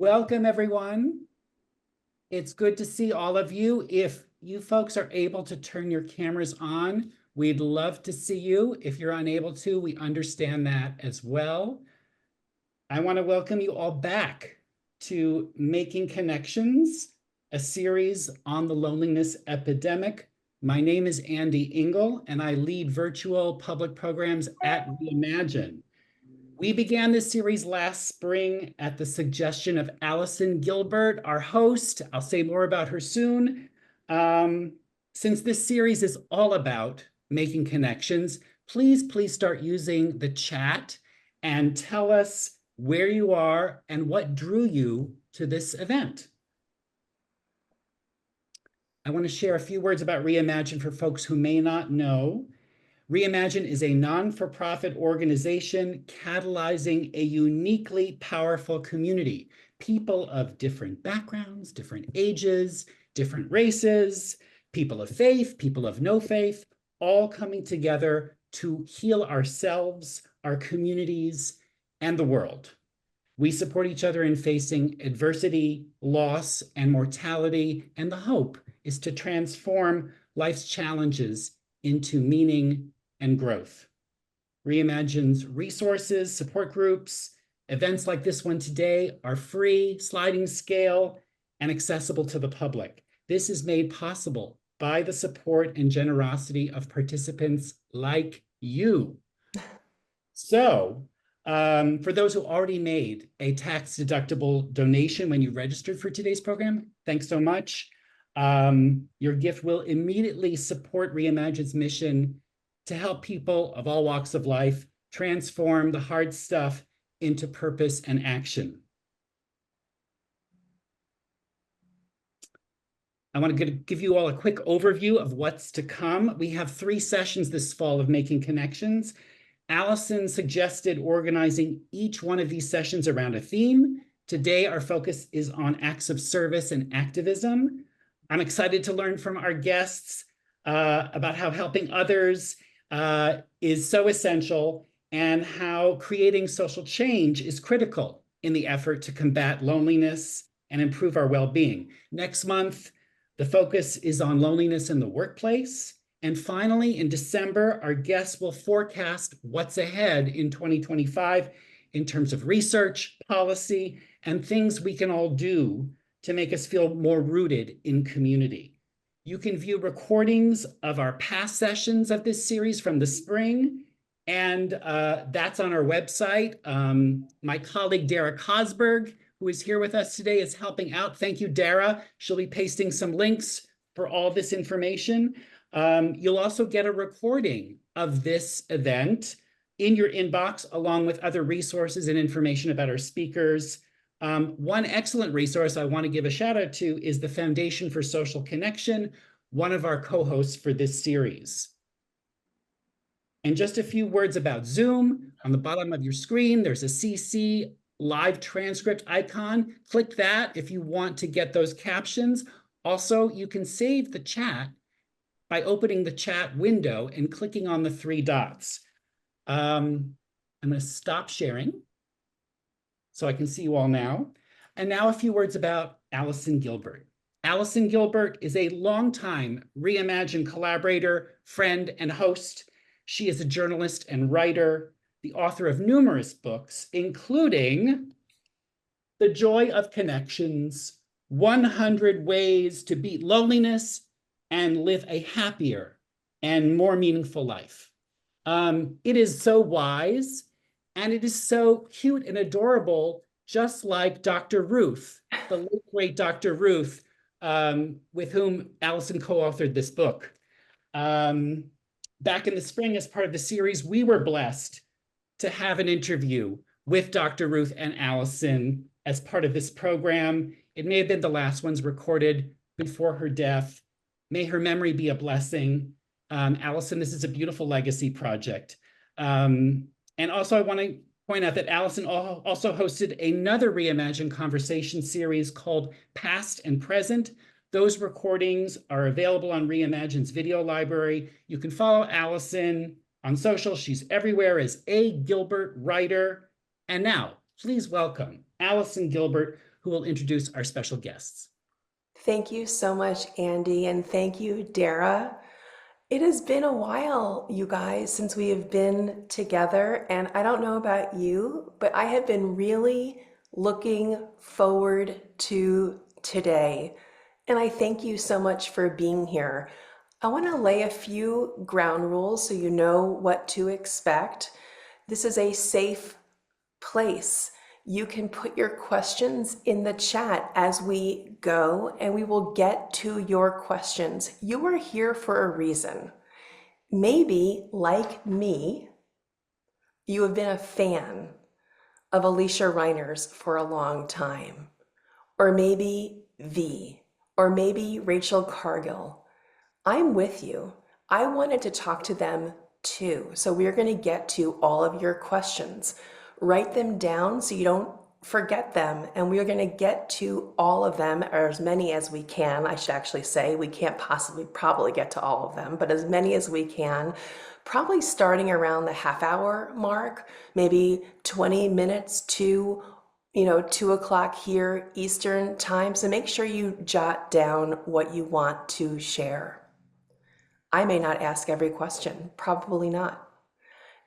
Welcome, everyone. It's good to see all of you. If you folks are able to turn your cameras on, we'd love to see you. If you're unable to, we understand that as well. I want to welcome you all back to Making Connections, a series on the loneliness epidemic. My name is Andy Engel, and I lead virtual public programs at Reimagine. We began this series last spring at the suggestion of Allison Gilbert, our host. I'll say more about her soon. Since this series is all about making connections, please start using the chat and tell us where you are and what drew you to this event. I want to share a few words about Reimagine for folks who may not know. Reimagine is a non-for-profit organization catalyzing a uniquely powerful community. People of different backgrounds, different ages, different races, people of faith, people of no faith, all coming together to heal ourselves, our communities, and the world. We support each other in facing adversity, loss, and mortality, and the hope is to transform life's challenges into meaning and growth. Reimagine's resources, support groups, events like this one today are free, sliding scale, and accessible to the public. This is made possible by the support and generosity of participants like you. So, for those who already made a tax-deductible donation when you registered for today's program, thanks so much. Your gift will immediately support Reimagine's mission to help people of all walks of life transform the hard stuff into purpose and action. I want to give you all a quick overview of what's to come. We have 3 sessions this fall of Making Connections. Allison suggested organizing each one of these sessions around a theme. Today, our focus is on acts of service and activism. I'm excited to learn from our guests about how helping others is so essential and how creating social change is critical in the effort to combat loneliness and improve our well-being. Next month, the focus is on loneliness in the workplace. And finally, in December, our guests will forecast what's ahead in 2025 in terms of research, policy, and things we can all do to make us feel more rooted in community. You can view recordings of our past sessions of this series from the spring, and that's on our website. My colleague, Dara Cosberg, who is here with us today, is helping out. Thank you, Dara. She'll be pasting some links for all this information. You'll also get a recording of this event in your inbox, along with other resources and information about our speakers. One excellent resource I want to give a shout out to is the Foundation for Social Connection, one of our co-hosts for this series. And just a few words about Zoom. On the bottom of your screen, there's a CC live transcript icon. Click that if you want to get those captions. Also, you can save the chat by opening the chat window and clicking on the 3 dots. I'm going to stop sharing so I can see you all now. And now a few words about Allison Gilbert. Allison Gilbert is a longtime Reimagine collaborator, friend, and host. She is a journalist and writer, the author of numerous books, including The Joy of Connections, 100 Ways to Beat Loneliness and Live a Happier and More Meaningful Life. It is so wise, and it is so cute and adorable, just like Dr. Ruth, the late great Dr. Ruth, with whom Allison co-authored this book. Back in the spring, as part of the series, we were blessed to have an interview with Dr. Ruth and Allison as part of this program. It may have been the last ones recorded before her death. May her memory be a blessing. Allison, this is a beautiful legacy project. And also I want to point out that Allison also hosted another Reimagine conversation series called Past and Present. Those recordings are available on Reimagine's video library. You can follow Allison on social. She's everywhere as A. Gilbert Writer. And now, please welcome Allison Gilbert, who will introduce our special guests. Thank you so much, Andy, and thank you, Dara. It has been a while, you guys, since we have been together, and I don't know about you, but I have been really looking forward to today. And I thank you so much for being here. I want to lay a few ground rules so you know what to expect. This is a safe place. You can put your questions in the chat as we go, and we will get to your questions. You are here for a reason. Maybe, like me, you have been a fan of Alysia Reiner's for a long time, or maybe or maybe Rachel Cargle. I'm with you. I wanted to talk to them too. So we're going to get to all of your questions. Write them down so you don't forget them. And we are going to get to all of them, or as many as we can. I should actually say we can't probably get to all of them, but as many as we can, probably starting around the half-hour mark, maybe 20 minutes to 2 o'clock here Eastern time. So make sure you jot down what you want to share. I may not ask every question, probably not.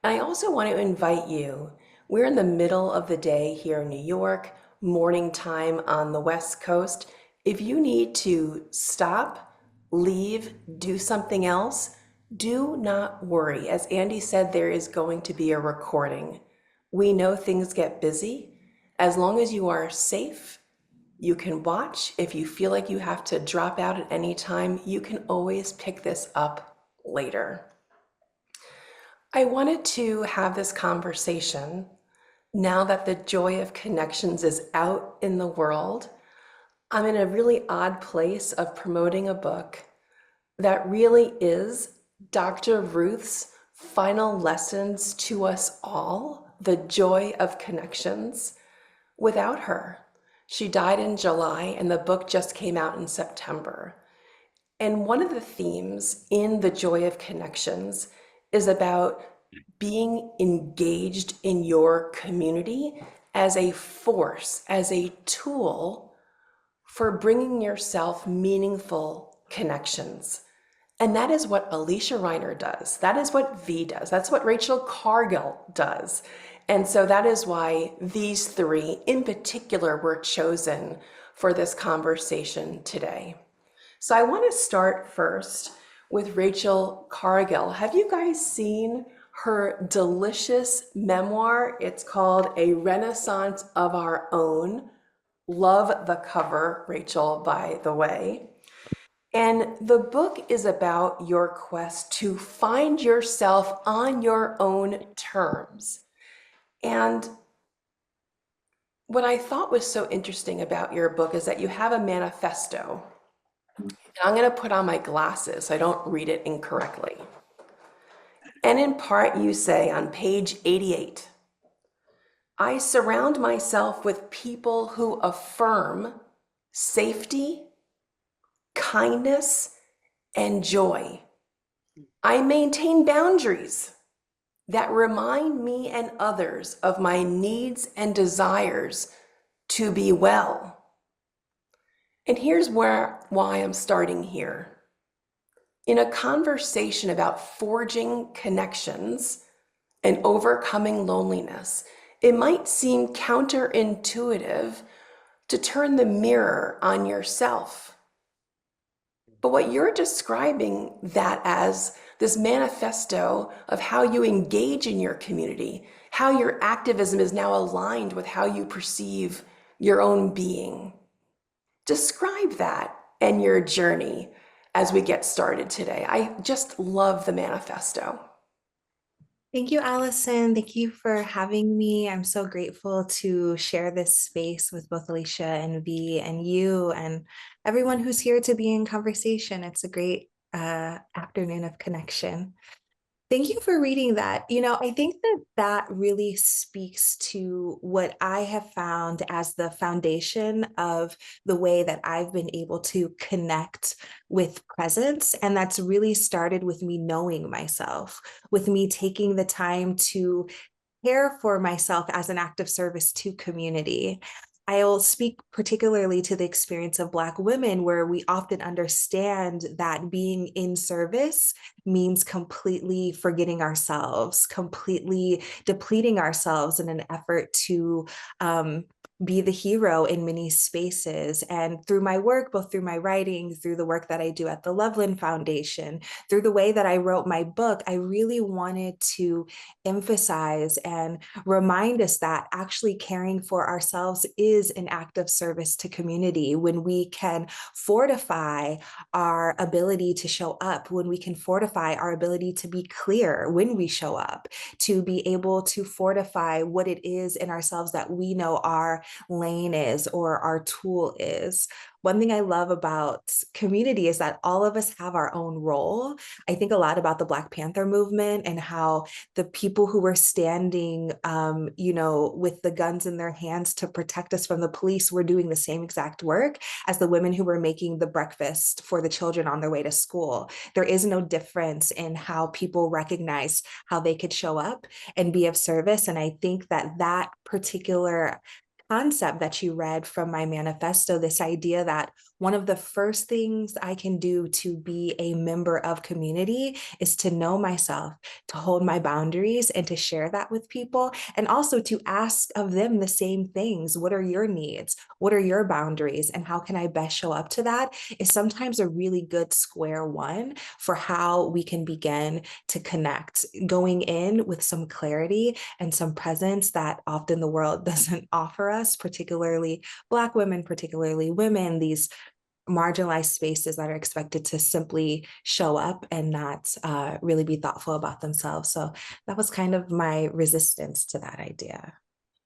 And I also want to invite you. We're in the middle of the day here in New York, morning time on the West Coast. If you need to stop, leave, do something else, do not worry. As Andy said, there is going to be a recording. We know things get busy. As long as you are safe, you can watch. If you feel like you have to drop out at any time, you can always pick this up later. I wanted to have this conversation now that the joy of connections is out in the world. I'm in a really odd place of promoting a book that really is Dr. Ruth's final lessons to us all, the joy of connections. Without her, she died in July and the book just came out in September. And one of the themes in the joy of connections is about being engaged in your community as a force, as a tool for bringing yourself meaningful connections. And that is what Alysia Reiner does. That is what V does. That's what Rachel Cargle does. And so that is why these three in particular were chosen for this conversation today. So I want to start first with Rachel Cargle. Have you guys seen her delicious memoir? It's called A Renaissance of Our Own. Love the cover, Rachel, by the way. And the book is about your quest to find yourself on your own terms. And what I thought was so interesting about your book is that you have a manifesto. And I'm going to put on my glasses so I don't read it incorrectly. And in part, you say on page 88, I surround myself with people who affirm safety, kindness, and joy. I maintain boundaries that remind me and others of my needs and desires to be well. And here's why I'm starting here. In a conversation about forging connections and overcoming loneliness, it might seem counterintuitive to turn the mirror on yourself. But what you're describing that as, this manifesto of how you engage in your community, how your activism is now aligned with how you perceive your own being. Describe that and your journey as we get started today. I just love the manifesto. Thank you, Allison. Thank you for having me. I'm so grateful to share this space with both Alysia and V and you and everyone who's here to be in conversation. It's a great afternoon of connection. Thank you for reading that. I think that really speaks to what I have found as the foundation of the way that I've been able to connect with presence. And that's really started with me knowing myself, with me taking the time to care for myself as an act of service to community. I'll speak particularly to the experience of Black women, where we often understand that being in service means completely forgetting ourselves, completely depleting ourselves in an effort to be the hero in many spaces. And through my work, both through my writing, through the work that I do at the Loveland Foundation, through the way that I wrote my book, I really wanted to emphasize and remind us that actually caring for ourselves is an act of service to community. When we can fortify our ability to show up, when we can fortify our ability to be clear when we show up, to be able to fortify what it is in ourselves that we know our lane is or our tool is. One thing I love about community is that all of us have our own role. I think a lot about the Black Panther movement and how the people who were standing, with the guns in their hands to protect us from the police were doing the same exact work as the women who were making the breakfast for the children on their way to school. There is no difference in how people recognize how they could show up and be of service. And I think that that particular concept that you read from my manifesto, this idea that one of the first things I can do to be a member of community is to know myself, to hold my boundaries, and to share that with people, and also to ask of them the same things. What are your needs? What are your boundaries? And how can I best show up to that? Is sometimes a really good square one for how we can begin to connect, going in with some clarity and some presence that often the world doesn't offer us, particularly Black women, particularly women, these marginalized spaces that are expected to simply show up and not really be thoughtful about themselves. So that was kind of my resistance to that idea.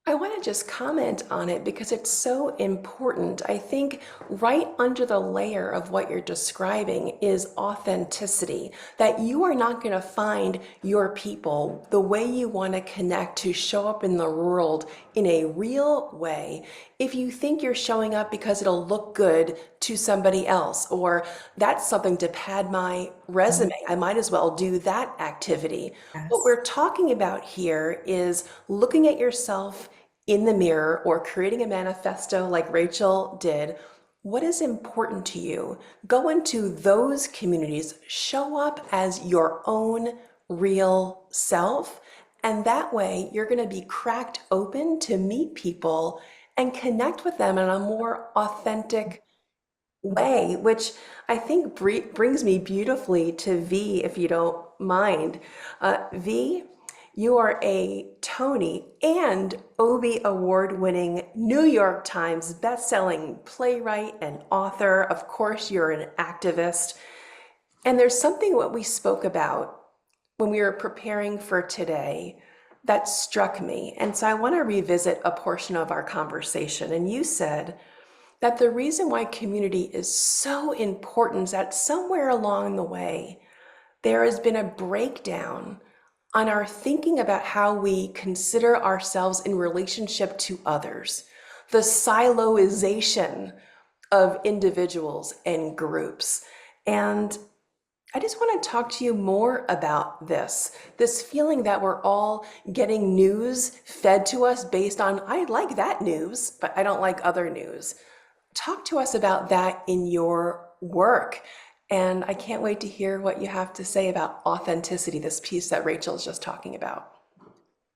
I want to just comment on it because it's so important. I think right under the layer of what you're describing is authenticity, that you are not going to find your people the way you want to connect to show up in the world in a real way if you think you're showing up because it'll look good to somebody else, or that's something to pad my resume. I might as well do that activity. What Yes. we're talking about here is looking at yourself in the mirror or creating a manifesto like Rachel did. What is important to you? Go into those communities, show up as your own real self, and that way you're going to be cracked open to meet people and connect with them in a more authentic way, which I think brings me beautifully to V, if you don't mind. V, you are a Tony and Obie award-winning New York Times best-selling playwright and author. Of course, you're an activist. And there's something what we spoke about when we were preparing for today that struck me. And so I want to revisit a portion of our conversation. And you said that the reason why community is so important is that somewhere along the way, there has been a breakdown on our thinking about how we consider ourselves in relationship to others, the siloization of individuals and groups. And I just want to talk to you more about this feeling that we're all getting news fed to us based on, I like that news, but I don't like other news. Talk to us about that in your work. And I can't wait to hear what you have to say about authenticity, this piece that Rachel's just talking about.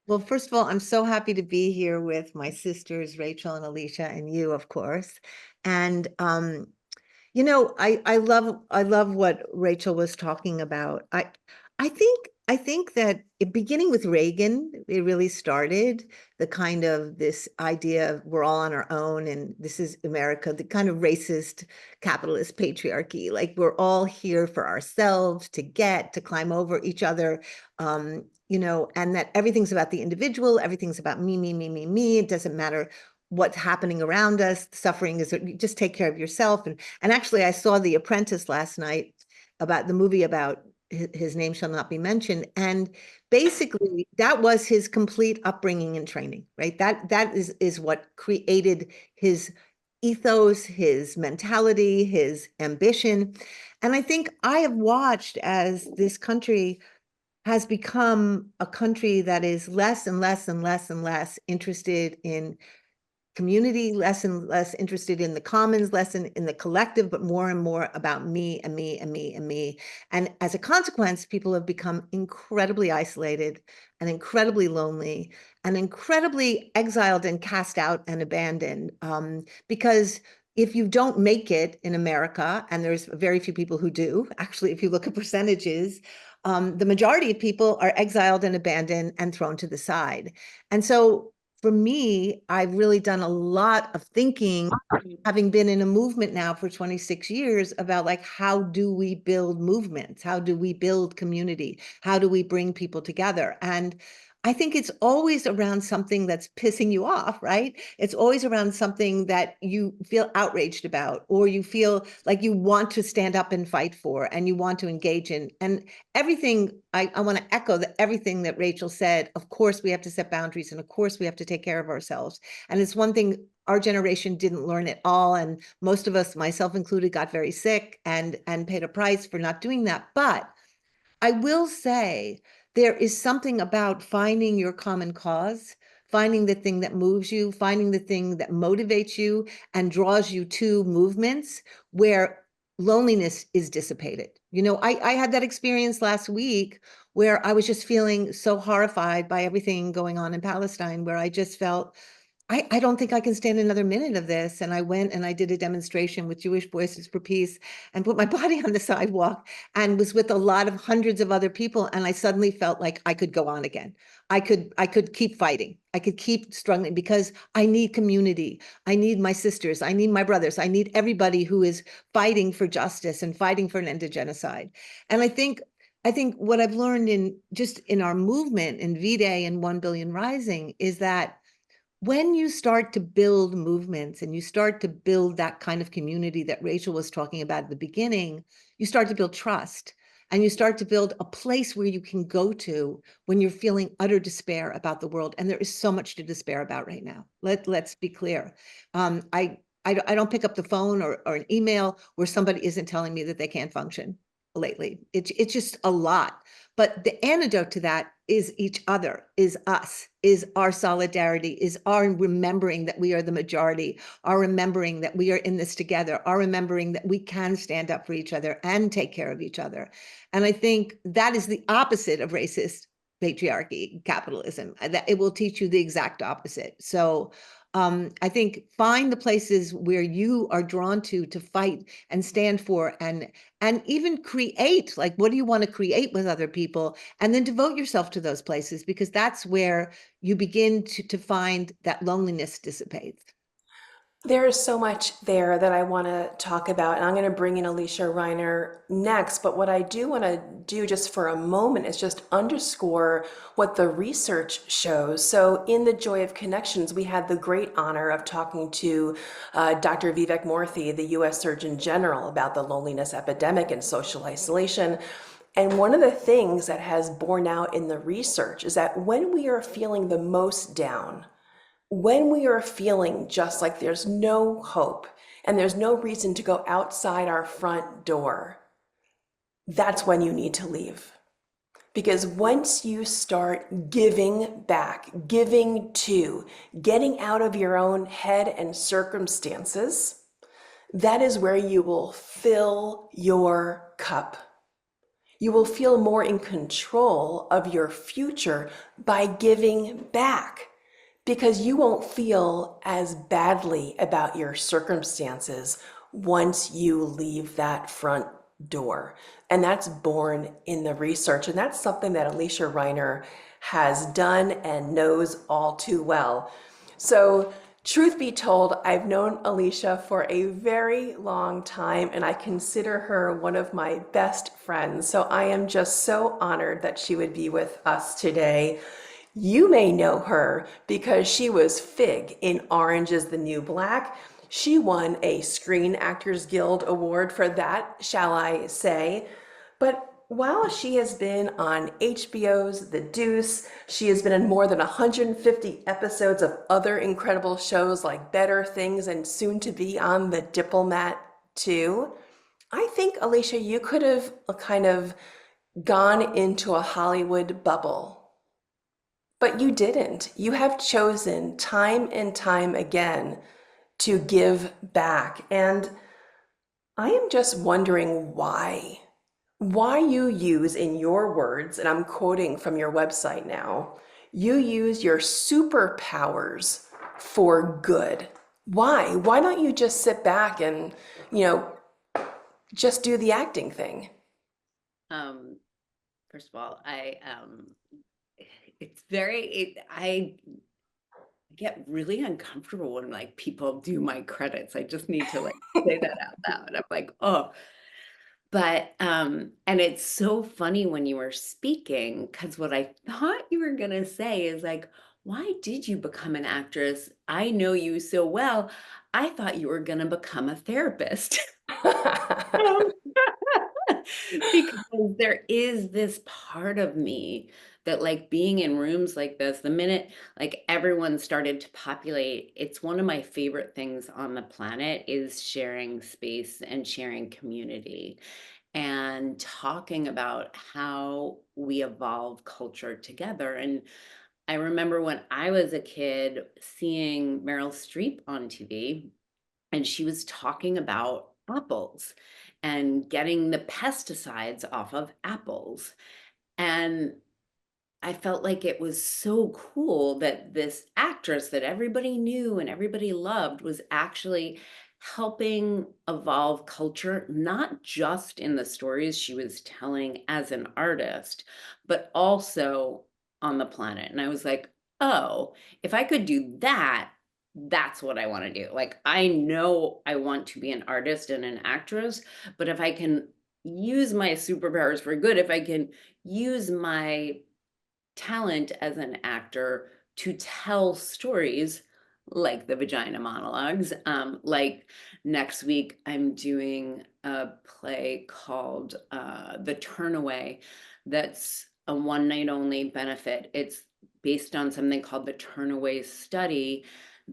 Well, first of all, I'm so happy to be here with my sisters, Rachel and Alysia, and you, of course. And I love what Rachel was talking about. I think that beginning with Reagan, it really started the kind of this idea of we're all on our own and this is America, the kind of racist capitalist patriarchy. Like we're all here for ourselves to climb over each other. And that everything's about the individual, everything's about me, me, me, me, me. It doesn't matter what's happening around us. Suffering is just take care of yourself. And actually, I saw The Apprentice last night about the movie about his name shall not be mentioned. And basically, that was his complete upbringing and training, right? That is what created his ethos, his mentality, his ambition. And I think I have watched as this country has become a country that is less and less and less and less interested in community, less and less interested in the commons, less in the collective, but more and more about me and me and me and me. And as a consequence, people have become incredibly isolated and incredibly lonely and incredibly exiled and cast out and abandoned, because if you don't make it in America, and there's very few people who do, actually, if you look at percentages, the majority of people are exiled and abandoned and thrown to the side. And so for me, I've really done a lot of thinking, having been in a movement now for 26 years, about like, how do we build movements? How do we build community? How do we bring people together? And I think it's always around something that's pissing you off, right? It's always around something that you feel outraged about, or you feel like you want to stand up and fight for, and you want to engage in. And everything, I want to echo everything that Rachel said. Of course, we have to set boundaries, and of course, we have to take care of ourselves. And it's one thing our generation didn't learn at all. And most of us, myself included, got very sick and paid a price for not doing that. But I will say there is something about finding your common cause, finding the thing that moves you, finding the thing that motivates you and draws you to movements where loneliness is dissipated. You know, I had that experience last week where I was just feeling so horrified by everything going on in Palestine, where I just felt, I don't think I can stand another minute of this. And I went and I did a demonstration with Jewish Voices for Peace and put my body on the sidewalk and was with a lot of hundreds of other people. And I suddenly felt like I could go on again. I could keep fighting. I could keep struggling because I need community. I need my sisters. I need my brothers. I need everybody who is fighting for justice and fighting for an end to genocide. And I think what I've learned in our movement in V-Day and 1 Billion Rising is that when you start to build movements and you start to build that kind of community that Rachel was talking about at the beginning, you start to build trust, and you start to build a place where you can go to when you're feeling utter despair about the world. And there is so much to despair about right now. Let's be clear. I don't pick up the phone or an email where somebody isn't telling me that they can't function lately. It's just a lot. But the antidote to that is each other, is us, is our solidarity, is our remembering that we are the majority, our remembering that we are in this together, our remembering that we can stand up for each other and take care of each other. And I think that is the opposite of racist patriarchy, capitalism, that it will teach you the exact opposite. So I think find the places where you are drawn to fight and stand for, and even create, like, what do you want to create with other people? And then devote yourself to those places, because that's where you begin to find that loneliness dissipates. There is so much there that I want to talk about, and I'm going to bring in Alysia Reiner next. But what I do want to do just for a moment is just underscore what the research shows. So in the Joy of Connections, we had the great honor of talking to Dr. Vivek Murthy, the US Surgeon General, about the loneliness epidemic and social isolation. And one of the things that has borne out in the research is that when we are feeling the most down, when we are feeling just like there's no hope and there's no reason to go outside our front door, that's when you need to leave. Because once you start giving back, giving to, getting out of your own head and circumstances, that is where you will fill your cup. You will feel more in control of your future by giving back, because you won't feel as badly about your circumstances once you leave that front door. And that's born in the research. And that's something that Alysia Reiner has done and knows all too well. So truth be told, I've known Alysia for a very long time, and I consider her one of my best friends. So I am just so honored that she would be with us today. You may know her because she was Fig in Orange is the New Black. She won a Screen Actors Guild Award for that, shall I say. But while she has been on HBO's The Deuce, she has been in more than 150 episodes of other incredible shows like Better Things, and soon to be on The Diplomat too. I think, Alysia, you could have kind of gone into a Hollywood bubble. But you didn't. You have chosen time and time again to give back. And I am just wondering why. Why you use, in your words, and I'm quoting from your website now, you use your superpowers for good. Why? Why don't you just sit back and, you know, just do the acting thing? Um, First of all, it's I get really uncomfortable when like people do my credits. I just need to like say that out loud. I'm like, oh, but and it's so funny when you were speaking, because what I thought you were gonna say is like, why did you become an actress? I know you so well. I thought you were gonna become a therapist. Because there is this part of me that like being in rooms like this, the minute like everyone started to populate, it's one of my favorite things on the planet is sharing space and sharing community and talking about how we evolve culture together. And I remember when I was a kid seeing Meryl Streep on TV, and she was talking about apples and getting the pesticides off of apples. And I felt like it was so cool that this actress that everybody knew and everybody loved was actually helping evolve culture, not just in the stories she was telling as an artist, but also on the planet. And I was like, oh, if I could do that, that's what I want to do. Like, I know I want to be an artist and an actress, but if I can use my superpowers for good, if I can use my talent as an actor to tell stories like the vagina monologues. Like next week, I'm doing a play called The Turnaway that's a one night only benefit. It's based on something called the Turnaway Study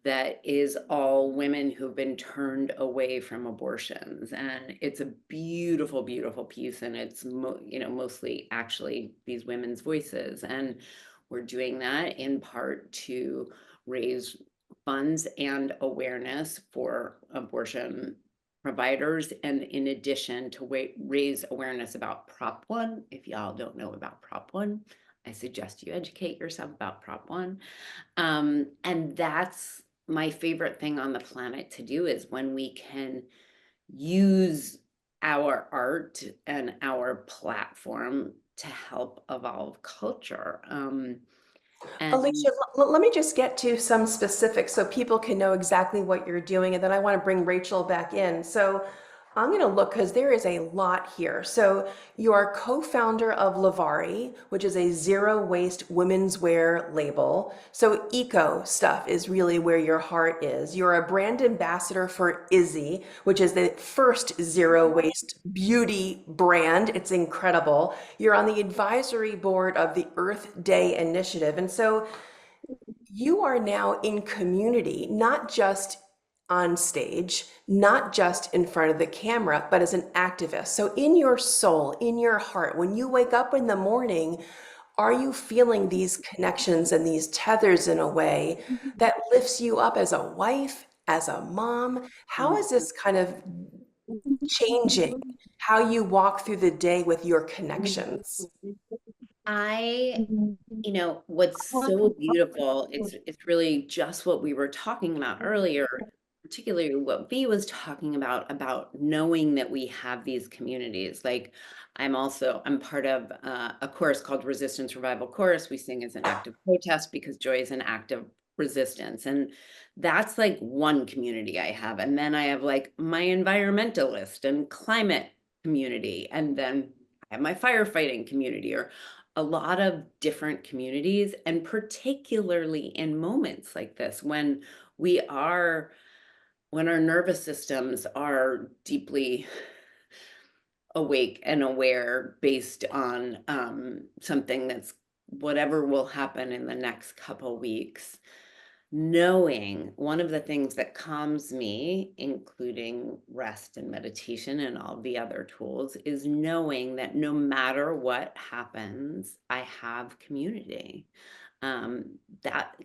that is all women who've been turned away from abortions, and it's a beautiful beautiful piece, and it's mostly actually these women's voices, and we're doing that in part to raise funds and awareness for abortion providers, and in addition to raise awareness about Prop 1. If y'all don't know about Prop 1, I suggest you educate yourself about Prop 1. And that's my favorite thing on the planet to do, is when we can use our art and our platform to help evolve culture. And Alicia, let me just get to some specifics so people can know exactly what you're doing, and then I want to bring Rachel back in. So I'm going to look because there is a lot here. So you are co-founder of Lavari, which is a zero waste women's wear label. So eco stuff is really where your heart is. You're a brand ambassador for Izzy, which is the first zero waste beauty brand. It's incredible. You're on the advisory board of the Earth Day Initiative. And so you are now in community, not just on stage, not just in front of the camera, but as an activist. So in your soul, in your heart, when you wake up in the morning, are you feeling these connections and these tethers in a way that lifts you up as a wife, as a mom? How is this kind of changing how you walk through the day with your connections? I, what's so beautiful, it's really just what we were talking about earlier, particularly what V was talking about knowing that we have these communities. Like I'm part of a chorus called Resistance Revival Chorus. We sing as an act of protest because joy is an act of resistance. And that's like one community I have. And then I have like my environmentalist and climate community. And then I have my firefighting community, or a lot of different communities. And particularly in moments like this, when our nervous systems are deeply awake and aware based on something that's whatever will happen in the next couple weeks, knowing one of the things that calms me, including rest and meditation and all the other tools, is knowing that no matter what happens, I have community. That,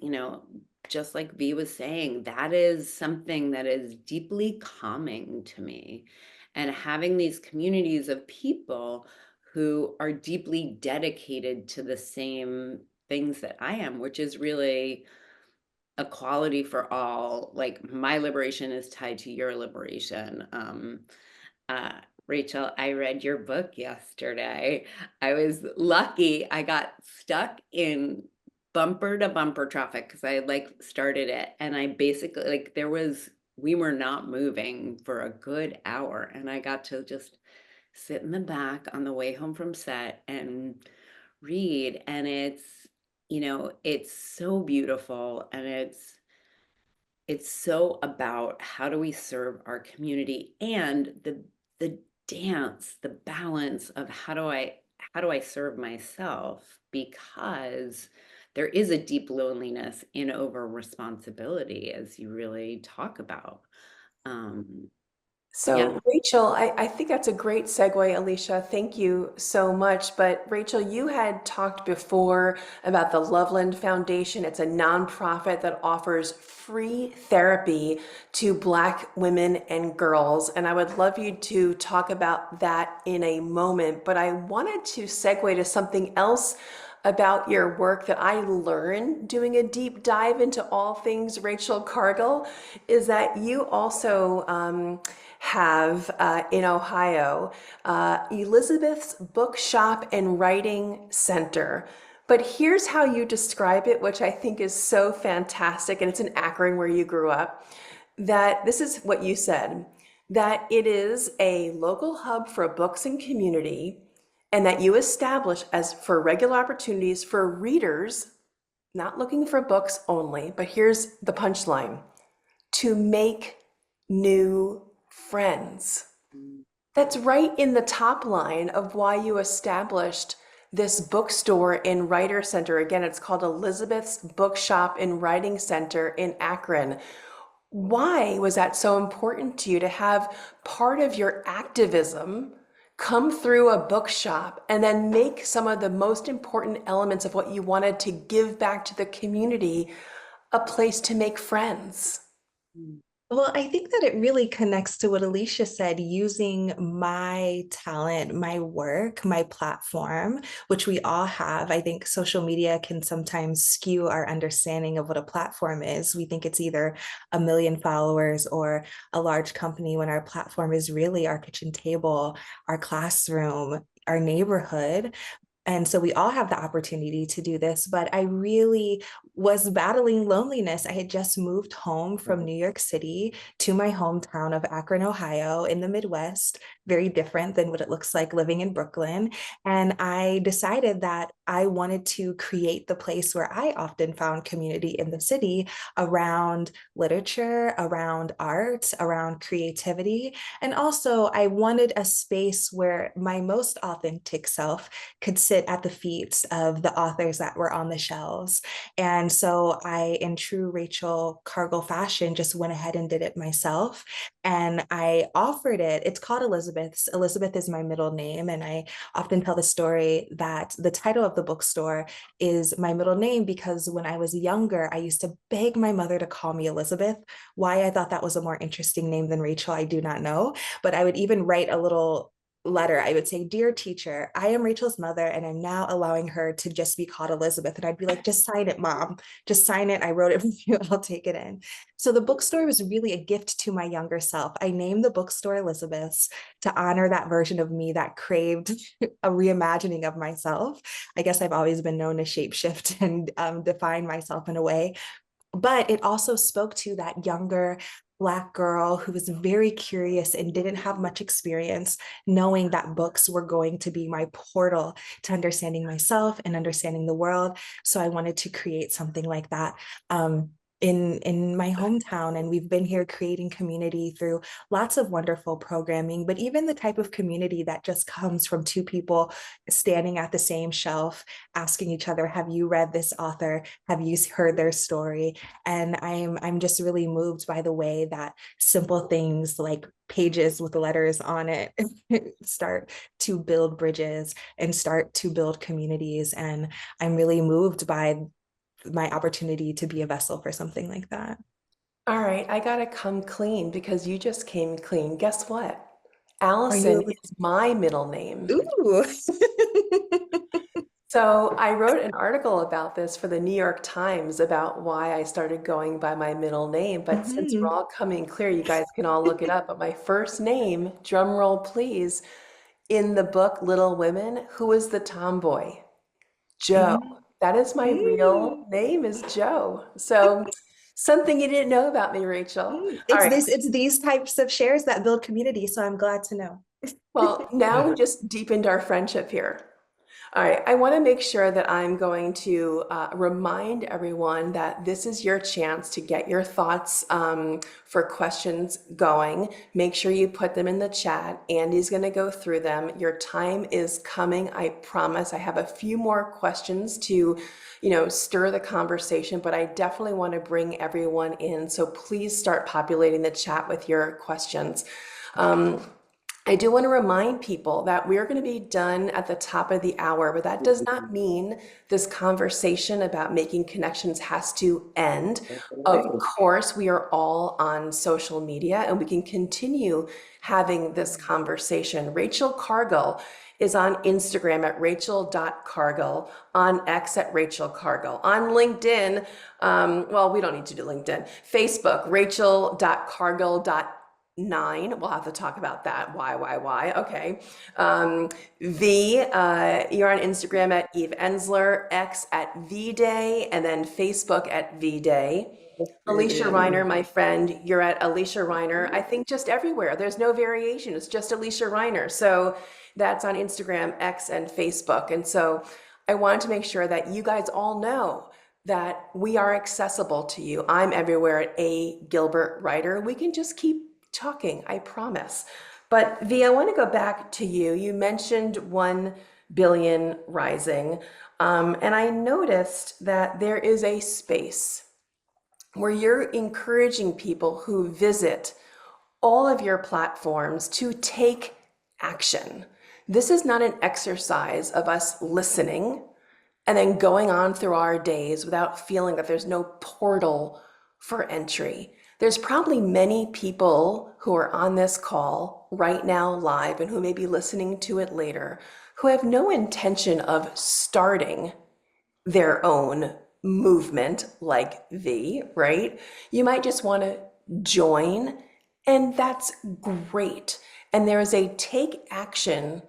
just like V was saying, that is something that is deeply calming to me. And having these communities of people who are deeply dedicated to the same things that I am, which is really equality for all. Like, my liberation is tied to your liberation. Uh, Rachel, I read your book yesterday. I was lucky. I got stuck in bumper to bumper traffic because I had like started it, and I basically, like, we were not moving for a good hour, and I got to just sit in the back on the way home from set and read. And it's so beautiful, and it's so about how do we serve our community, and the dance, the balance of how do I serve myself, because there is a deep loneliness in over responsibility, as you really talk about. um yeah. So, Rachel, I think that's a great segue, Alicia. Thank you so much. But Rachel, you had talked before about the Loveland Foundation. It's a nonprofit that offers free therapy to Black women and girls. And I would love you to talk about that in a moment. But I wanted to segue to something else about your work that I learned doing a deep dive into all things Rachel Cargle, is that you also have in Ohio Elizabeth's Bookshop and Writing Center. But here's how you describe it, which I think is so fantastic, and it's in Akron where you grew up, that this is what you said, that it is a local hub for books and community, and that you establish as for regular opportunities for readers, not looking for books only, but here's the punchline, to make new friends. That's right in the top line of why you established this bookstore and writer center. Again, it's called Elizabeth's Bookshop and Writing Center in Akron. Why was that so important to you to have part of your activism come through a bookshop and then make some of the most important elements of what you wanted to give back to the community a place to make friends? Well, I think that it really connects to what Alicia said, using my talent, my work, my platform, which we all have. I think social media can sometimes skew our understanding of what a platform is. We think it's either a million followers or a large company, when our platform is really our kitchen table, our classroom, our neighborhood. And so we all have the opportunity to do this, but I really was battling loneliness. I had just moved home from New York City to my hometown of Akron, Ohio, in the Midwest, very different than what it looks like living in Brooklyn. And I decided that I wanted to create the place where I often found community in the city, around literature, around art, around creativity. And also I wanted a space where my most authentic self could sit at the feet of the authors that were on the shelves. And so I, in true Rachel Cargle fashion, just went ahead and did it myself. And I offered it. It's called Elizabeth's. Elizabeth is my middle name. And I often tell the story that the title of the bookstore is my middle name because when I was younger, I used to beg my mother to call me Elizabeth. Why I thought that was a more interesting name than Rachel, I do not know. But I would even write a little letter. I would say, "Dear teacher, I am Rachel's mother and I'm now allowing her to just be called Elizabeth." And I'd be like, "Just sign it, Mom. Just sign it. I wrote it for you. I'll take it in." So the bookstore was really a gift to my younger self. I named the bookstore Elizabeth's to honor that version of me that craved a reimagining of myself. I guess I've always been known to shapeshift and define myself in a way. But it also spoke to that younger Black girl who was very curious and didn't have much experience, knowing that books were going to be my portal to understanding myself and understanding the world. So I wanted to create something like that. in my hometown, and we've been here creating community through lots of wonderful programming, but even the type of community that just comes from two people standing at the same shelf asking each other, have you read this author, have you heard their story? And I'm just really moved by the way that simple things like pages with letters on it start to build bridges and start to build communities. And I'm really moved by my opportunity to be a vessel for something like that. All right, I gotta come clean because you just came clean. Guess what? Are you Allison able is my middle name. to? Ooh. So I wrote an article about this for the New York Times about why I started going by my middle name. But since we're all coming clear, you guys can all look it up. But my first name, drum roll please, in the book Little Women, who is the tomboy? Joe. That is my real name is Joe. So something you didn't know about me, Rachel. All right. It's these types of shares that build community. So I'm glad to know. Well, now we just deepened our friendship here. All right, I want to make sure that I'm going to remind everyone that this is your chance to get your thoughts for questions going. Make sure you put them in the chat. Andy's going to go through them. Your time is coming, I promise. I have a few more questions to, stir the conversation, but I definitely want to bring everyone in. So please start populating the chat with your questions. I do want to remind people that we're going to be done at the top of the hour, but that does not mean this conversation about making connections has to end. Of course, we are all on social media and we can continue having this conversation. Rachel Cargle is on Instagram at rachel.cargle, on X at Rachel Cargle, on LinkedIn. Well, we don't need to do LinkedIn. Facebook, rachel.cargle.9. We'll have to talk about that. Why? Okay. You're on Instagram at Eve Ensler, X at VDay, and then Facebook at VDay. Alysia Reiner, my friend, you're at Alysia Reiner. I think just everywhere. There's no variation. It's just Alysia Reiner. So that's on Instagram, X, and Facebook. And so I wanted to make sure that you guys all know that we are accessible to you. I'm everywhere at A Gilbert Writer. We can just keep talking, I promise. But V, I want to go back to you. You mentioned 1 billion rising. And I noticed that there is a space where you're encouraging people who visit all of your platforms to take action. This is not an exercise of us listening and then going on through our days without feeling that there's no portal for entry. There's probably many people who are on this call right now live and who may be listening to it later who have no intention of starting their own movement like V, right? You might just want to join, and that's great. And there is a take action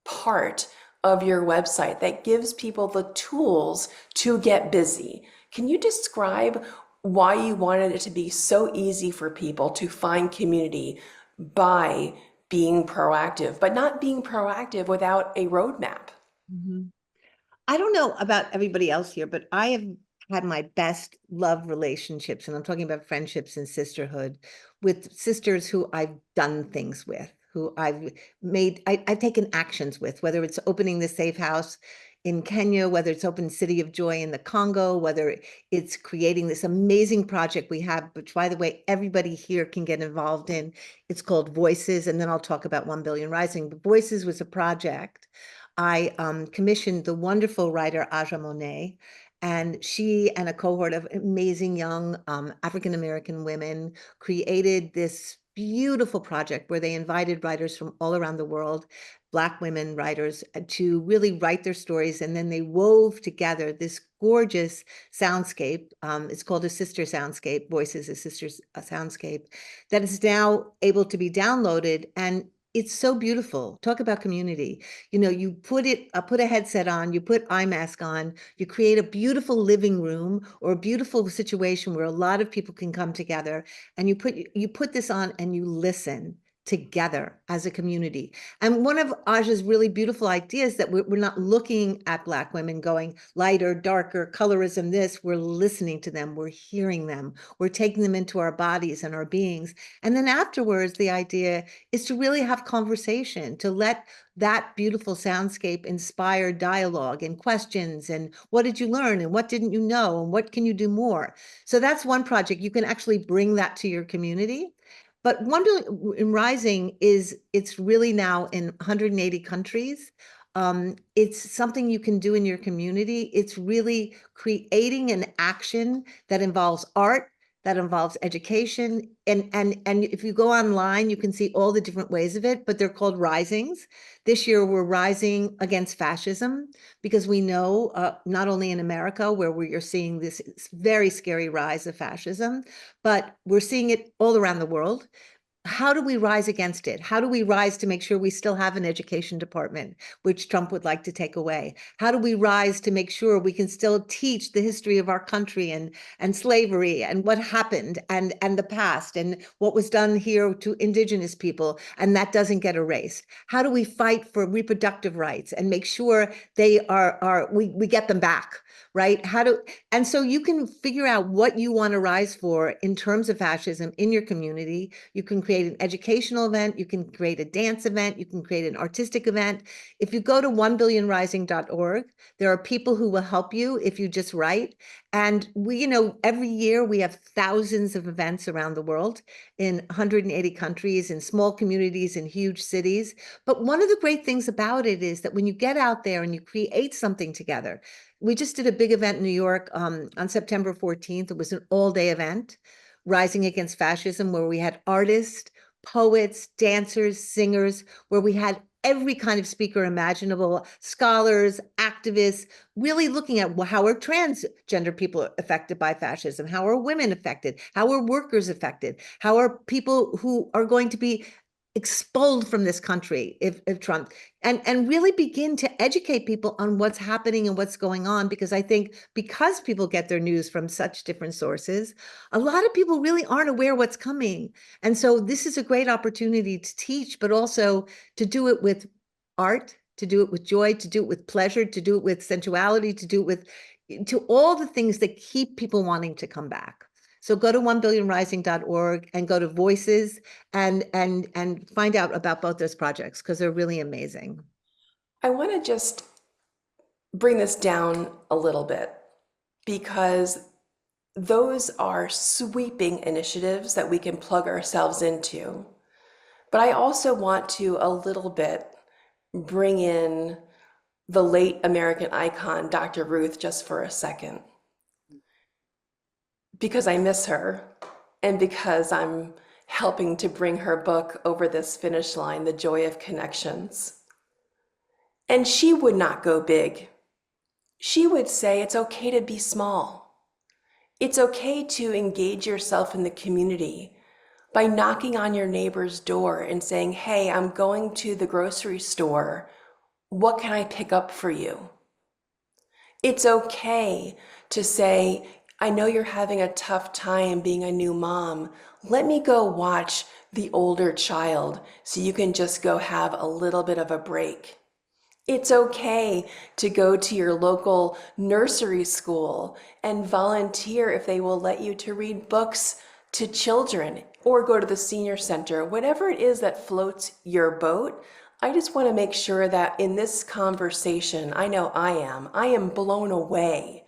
part of your website that gives people the tools to get busy. Can you describe why you wanted it to be so easy for people to find community by being proactive, but not being proactive without a roadmap? I don't know about everybody else here, but I have had my best love relationships, and I'm talking about friendships and sisterhood, with sisters who I've done things with, who I've taken actions with, whether it's opening the safe house in Kenya, whether it's Open City of Joy in the Congo, whether it's creating this amazing project we have, which, by the way, everybody here can get involved in. It's called Voices, and then I'll talk about 1 Billion Rising. But Voices was a project I commissioned the wonderful writer Aja Monet, and she and a cohort of amazing young African-American women created this beautiful project where they invited writers from all around the world, Black women writers, to really write their stories. And then they wove together this gorgeous soundscape. It's called a sister soundscape, Voices, a sister soundscape, that is now able to be downloaded. And it's so beautiful. Talk about community. You put a headset on, you put eye mask on, you create a beautiful living room or a beautiful situation where a lot of people can come together, and you put this on and you listen together as a community. And one of Aja's really beautiful ideas that we're not looking at Black women going lighter, darker, colorism, this, we're listening to them, we're hearing them, we're taking them into our bodies and our beings. And then afterwards, the idea is to really have conversation, to let that beautiful soundscape inspire dialogue and questions and what did you learn and what didn't you know and what can you do more? So that's one project. You can actually bring that to your community. But Wonder in Rising it's really now in 180 countries. It's something you can do in your community. It's really creating an action that involves art, that involves education. And if you go online, you can see all the different ways of it, but they're called risings. This year, we're rising against fascism because we know not only in America, where we are seeing this very scary rise of fascism, but we're seeing it all around the world. How do we rise against it? How do we rise to make sure we still have an education department, which Trump would like to take away? How do we rise to make sure we can still teach the history of our country and slavery and what happened and the past and what was done here to indigenous people, and that doesn't get erased? How do we fight for reproductive rights and make sure they we get them back, right? And so you can figure out what you want to rise for in terms of fascism in your community. You can create an educational event, you can create a dance event, you can create an artistic event. If you go to 1billionrising.org, there are people who will help you if you just write. And we, every year we have thousands of events around the world in 180 countries, in small communities, in huge cities. But one of the great things about it is that when you get out there and you create something together, we just did a big event in New York on September 14th. It was an all-day event, Rising Against Fascism, where we had artists, poets, dancers, singers, where we had every kind of speaker imaginable, scholars, activists, really looking at how are transgender people affected by fascism? How are women affected? How are workers affected? How are people who are going to be expelled from this country if Trump, and really begin to educate people on what's happening and what's going on, because I think because people get their news from such different sources, a lot of people really aren't aware what's coming. And so this is a great opportunity to teach, but also to do it with art, to do it with joy, to do it with pleasure, to do it with sensuality, to do it to all the things that keep people wanting to come back. So go to 1billionrising.org and go to Voices and find out about both those projects, because they're really amazing. I want to just bring this down a little bit, because those are sweeping initiatives that we can plug ourselves into. But I also want to a little bit bring in the late American icon, Dr. Ruth, just for a second, because I miss her and because I'm helping to bring her book over this finish line, The Joy of Connections. And she would not go big. She would say it's okay to be small. It's okay to engage yourself in the community by knocking on your neighbor's door and saying, hey, I'm going to the grocery store. What can I pick up for you? It's okay to say, I know you're having a tough time being a new mom. Let me go watch the older child so you can just go have a little bit of a break. It's okay to go to your local nursery school and volunteer if they will let you to read books to children, or go to the senior center, whatever it is that floats your boat. I just want to make sure that in this conversation, I know I am blown away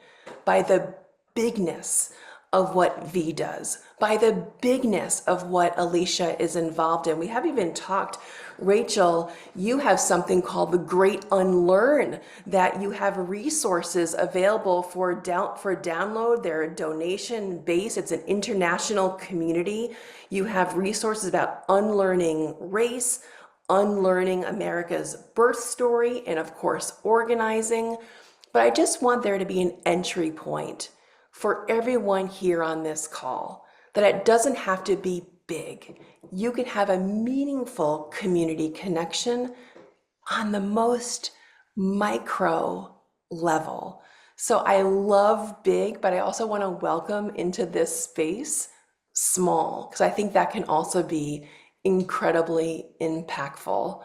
by the bigness of what V does, by the bigness of what Alysia is involved in. We haven't even talked, Rachel, you have something called the Great Unlearn, that you have resources available for download. They're donation based. It's an international community. You have resources about unlearning race, unlearning America's birth story, and of course, organizing. But I just want there to be an entry point for everyone here on this call, that it doesn't have to be big. You can have a meaningful community connection on the most micro level. So I love big, but I also want to welcome into this space small, because I think that can also be incredibly impactful.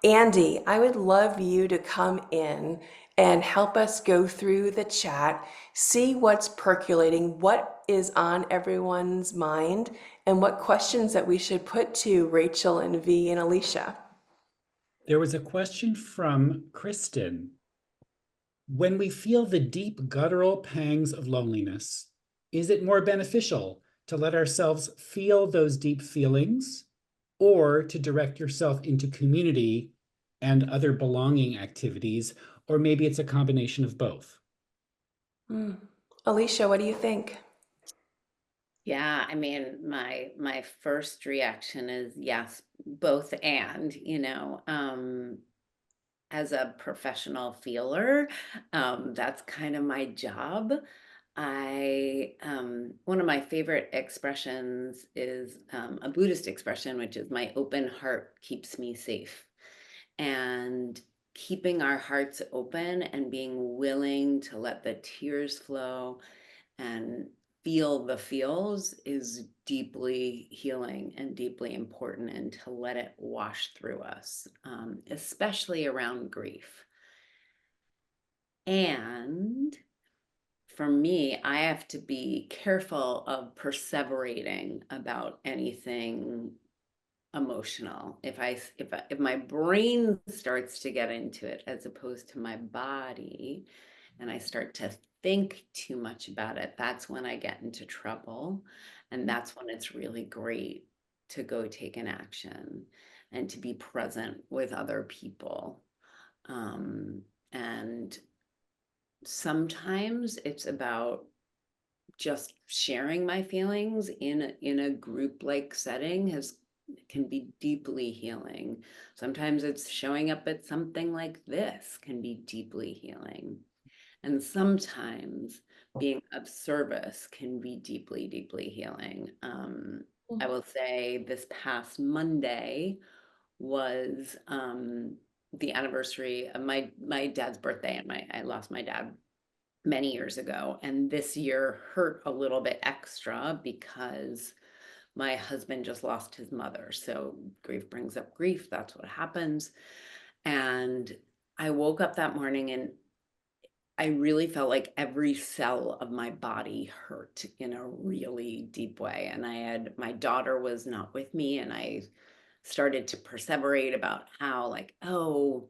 Andy, I would love you to come in and help us go through the chat, see what's percolating, what is on everyone's mind, and what questions that we should put to Rachel and V and Alysia. There was a question from Kristen. When we feel the deep guttural pangs of loneliness, is it more beneficial to let ourselves feel those deep feelings or to direct yourself into community and other belonging activities? Or maybe it's a combination of both. Alysia, what do you think? Yeah, I mean, my first reaction is yes, both and, as a professional feeler, that's kind of my job. One of my favorite expressions is a Buddhist expression, which is my open heart keeps me safe. And keeping our hearts open and being willing to let the tears flow and feel the feels is deeply healing and deeply important, and to let it wash through us, especially around grief. And for me, I have to be careful of perseverating about anything emotional. If my brain starts to get into it as opposed to my body, and I start to think too much about it, that's when I get into trouble. And that's when it's really great to go take an action and to be present with other people. And sometimes it's about just sharing my feelings in a group like setting can be deeply healing. Sometimes it's showing up at something like this can be deeply healing. And sometimes being of service can be deeply, deeply healing. I will say this past Monday was the anniversary of my dad's birthday, and I lost my dad many years ago. And this year hurt a little bit extra because my husband just lost his mother. So grief brings up grief. That's what happens. And I woke up that morning and I really felt like every cell of my body hurt in a really deep way. And my daughter was not with me, and I started to perseverate about how, like, oh,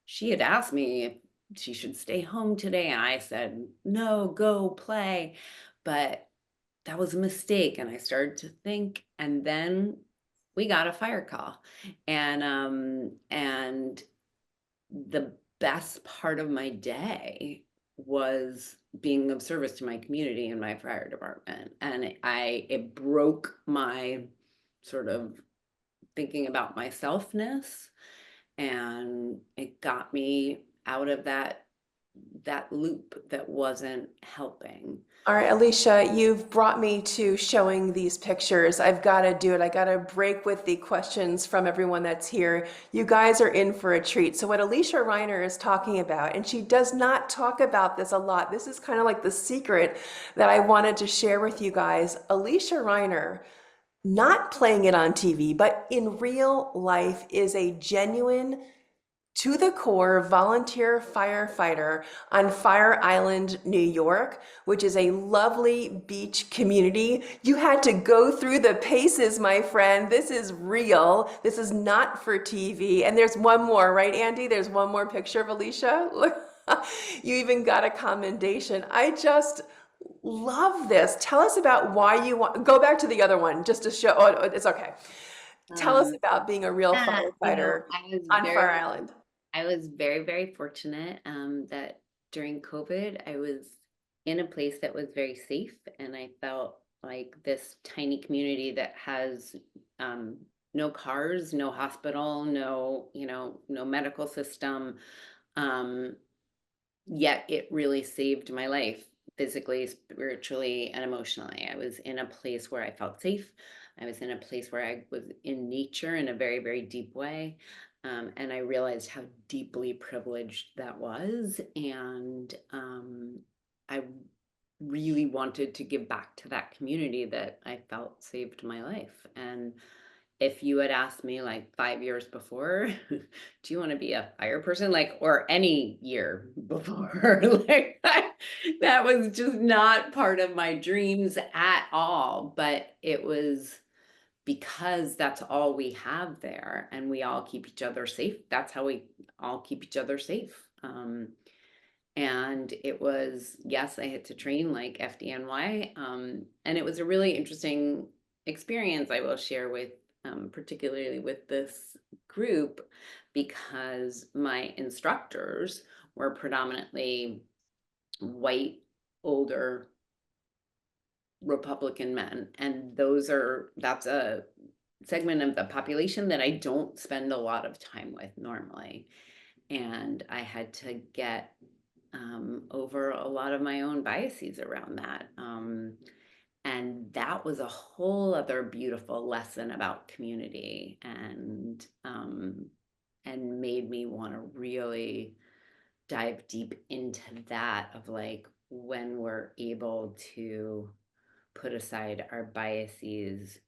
she had asked me if she should stay home today, and I said, no, go play. But that was a mistake. And I started to think, and then we got a fire call. And the best part of my day was being of service to my community and my fire department. And it broke my sort of thinking about myselfness, and it got me out of that loop that wasn't helping. All right, Alysia, you've brought me to showing these pictures. I've got to do it. I got to break with the questions from everyone that's here. You guys are in for a treat. So what Alysia Reiner is talking about, and she does not talk about this a lot. This is kind of like the secret that I wanted to share with you guys. Alysia Reiner, not playing it on TV, but in real life, is a genuine, to the core volunteer firefighter on Fire Island, New York, which is a lovely beach community. You had to go through the paces, my friend. This is real. This is not for TV. And there's one more, right, Andy? There's one more picture of Alysia. Look, you even got a commendation. I just love this. Tell us about why you want, go back to the other one just to show, oh, it's okay. Tell us about being a real firefighter on Fire Island. I was very, very fortunate that during COVID, I was in a place that was very safe, and I felt like this tiny community that has no cars, no hospital, no medical system. Yet it really saved my life physically, spiritually, and emotionally. I was in a place where I felt safe. I was in a place where I was in nature in a very, very deep way. And I realized how deeply privileged that was. And I really wanted to give back to that community that I felt saved my life. And if you had asked me like 5 years before, do you want to be a fire person? Like, or any year before, like that was just not part of my dreams at all. But it was because that's all we have there, and we all keep each other safe. That's how we all keep each other safe. And it was, yes, I had to train like FDNY. And it was a really interesting experience I will share with, particularly with this group, because my instructors were predominantly white, older Republican men. And that's a segment of the population that I don't spend a lot of time with normally. And I had to get over a lot of my own biases around that. And that was a whole other beautiful lesson about community, and made me want to really dive deep into that, of like, when we're able to put aside our biases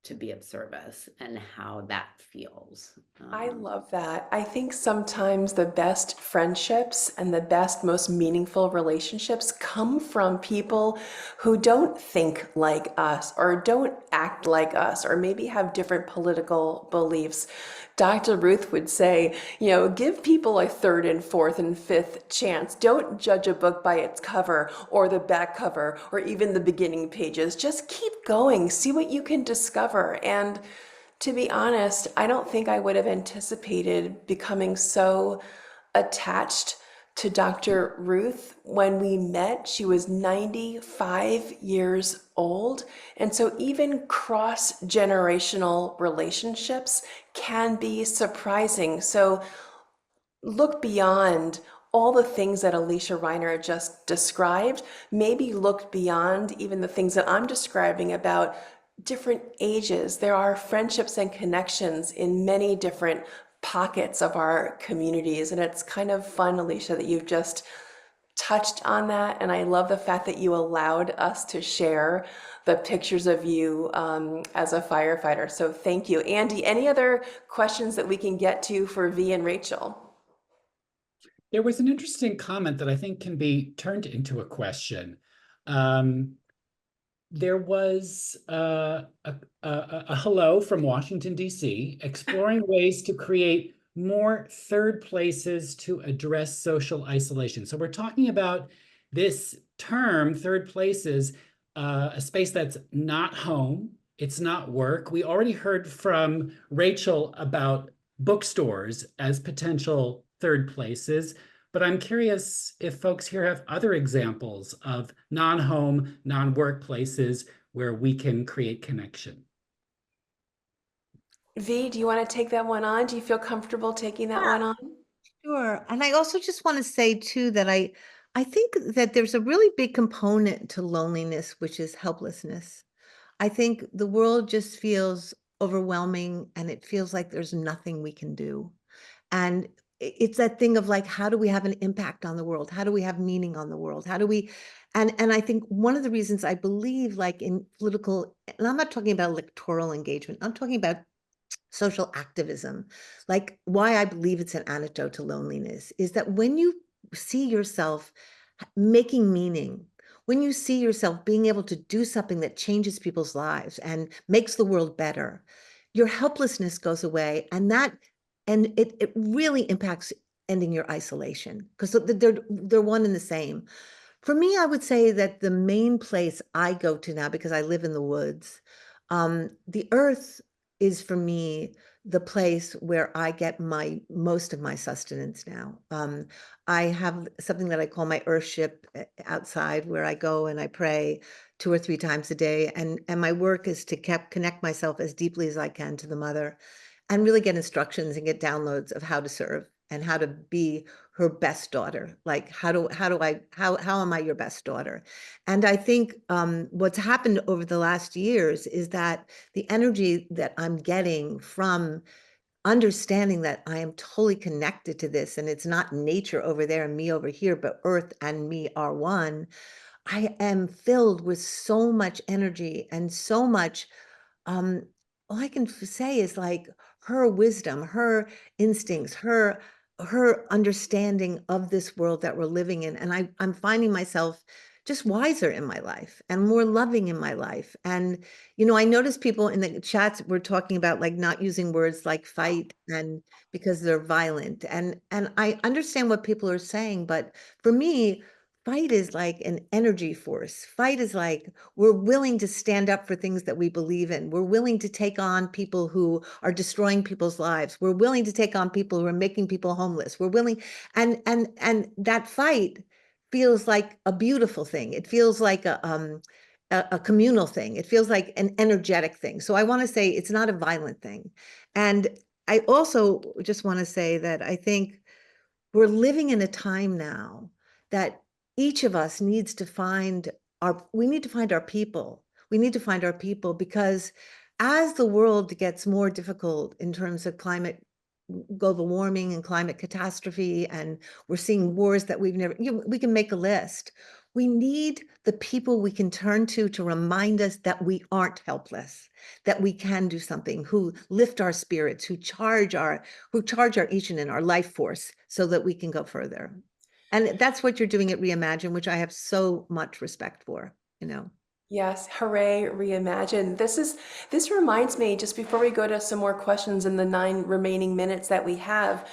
to be of service, and how that feels. I love that. I think sometimes the best friendships and the best, most meaningful relationships come from people who don't think like us or don't act like us or maybe have different political beliefs. Dr. Ruth would say, give people a third and fourth and fifth chance. Don't judge a book by its cover or the back cover or even the beginning pages. Just keep going, see what you can discover. And to be honest, I don't think I would have anticipated becoming so attached to Dr. Ruth. When we met, she was 95 years old. And so even cross-generational relationships can be surprising. So look beyond all the things that Alysia Reiner just described. Maybe look beyond even the things that I'm describing about different ages. There are friendships and connections in many different pockets of our communities. And it's kind of fun, Alysia, that you've just touched on that. And I love the fact that you allowed us to share the pictures of you as a firefighter. So thank you. Andy, any other questions that we can get to for V and Rachel? There was an interesting comment that I think can be turned into a question. There was a hello from Washington, D.C., exploring ways to create more third places to address social isolation. So we're talking about this term, third places, a space that's not home, it's not work. We already heard from Rachel about bookstores as potential third places. But I'm curious if folks here have other examples of non-home, non-work places where we can create connection. V, do you want to take that one on? Do you feel comfortable taking that one on? Sure. And I also just want to say too that I think that there's a really big component to loneliness, which is helplessness. I think the world just feels overwhelming and it feels like there's nothing we can do. And it's that thing of like, how do we have an impact on the world? How do we have meaning on the world? How do we, and I think one of the reasons I believe like in political, and I'm not talking about electoral engagement, I'm talking about social activism, like why I believe it's an antidote to loneliness is that when you see yourself making meaning, when you see yourself being able to do something that changes people's lives and makes the world better, your helplessness goes away, and it really impacts ending your isolation because they're one and the same. For me, I would say that the main place I go to now, because I live in the woods, the earth is for me the place where I get most of my sustenance now. I have something that I call my earthship outside, where I go and I pray 2 or 3 times a day, and my work is to connect myself as deeply as I can to the mother, and really get instructions and get downloads of how to serve and how to be her best daughter. Like how am I your best daughter? And I think what's happened over the last years is that the energy that I'm getting from understanding that I am totally connected to this, and it's not nature over there and me over here, but earth and me are one. I am filled with so much energy and so much all I can say is like her wisdom, her instincts, her understanding of this world that we're living in. And I'm finding myself just wiser in my life and more loving in my life. And, you know, I notice people in the chats were talking about like not using words like fight and because they're violent. And I understand what people are saying, but for me, fight is like an energy force. Fight is like we're willing to stand up for things that we believe in. We're willing to take on people who are destroying people's lives. We're willing to take on people who are making people homeless. We're willing, and that fight feels like a beautiful thing. It feels like a communal thing. It feels like an energetic thing. So I want to say it's not a violent thing. And I also just want to say that I think we're living in a time now that each of us needs to find we need to find our people. We need to find our people because as the world gets more difficult in terms of global warming and climate catastrophe, and we're seeing wars that we've never, we can make a list. We need the people we can turn to remind us that we aren't helpless, that we can do something, who lift our spirits, who charge our Ishin and our life force so that we can go further. And that's what you're doing at Reimagine, which I have so much respect for, you know. Yes, hooray, Reimagine. This reminds me, just before we go to some more questions in the 9 remaining minutes that we have,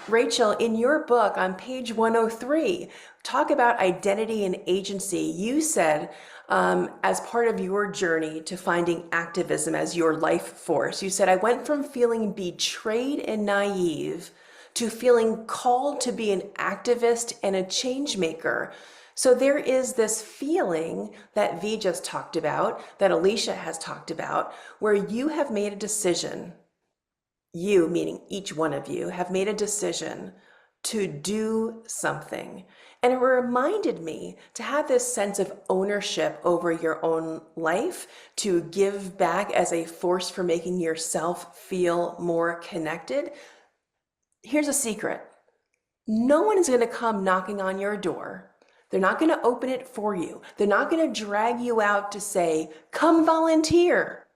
Rachel, in your book on page 103, talk about identity and agency. You said, as part of your journey to finding activism as your life force, you said, I went from feeling betrayed and naive to feeling called to be an activist and a change maker. So there is this feeling that V just talked about, that Alysia has talked about, where you have made a decision, you, meaning each one of you, have made a decision to do something. And it reminded me to have this sense of ownership over your own life, to give back as a force for making yourself feel more connected. Here's a secret. No one is going to come knocking on your door. They're not going to open it for you. They're not going to drag you out to say, come volunteer.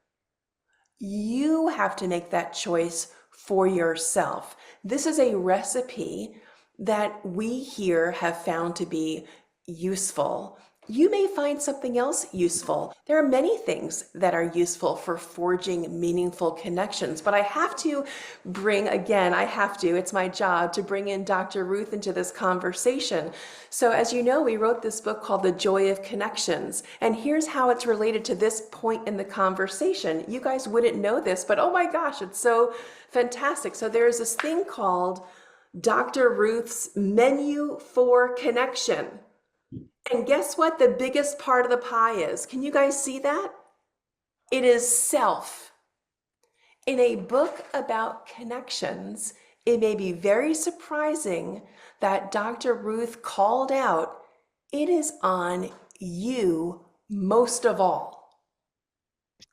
You have to make that choice for yourself. This is a recipe that we here have found to be useful. You may find something else useful. There are many things that are useful for forging meaningful connections, but I have to bring, again, it's my job to bring in Dr. Ruth into this conversation. So as you know, we wrote this book called The Joy of Connections, and here's how it's related to this point in the conversation. You guys wouldn't know this, but oh my gosh, it's so fantastic. So there's this thing called Dr. Ruth's Menu for Connection. And guess what the biggest part of the pie is? Can you guys see that? It is self. In a book about connections, it may be very surprising that Dr. Ruth called out, it is on you most of all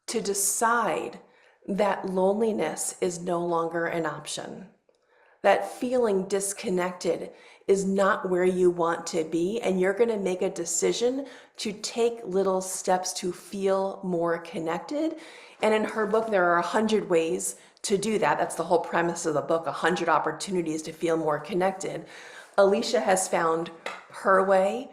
to decide that loneliness is no longer an option, that feeling disconnected is not where you want to be, and you're going to make a decision to take little steps to feel more connected. And in her book, there are 100 ways to do that. That's the whole premise of the book, 100 opportunities to feel more connected. Alysia has found her way,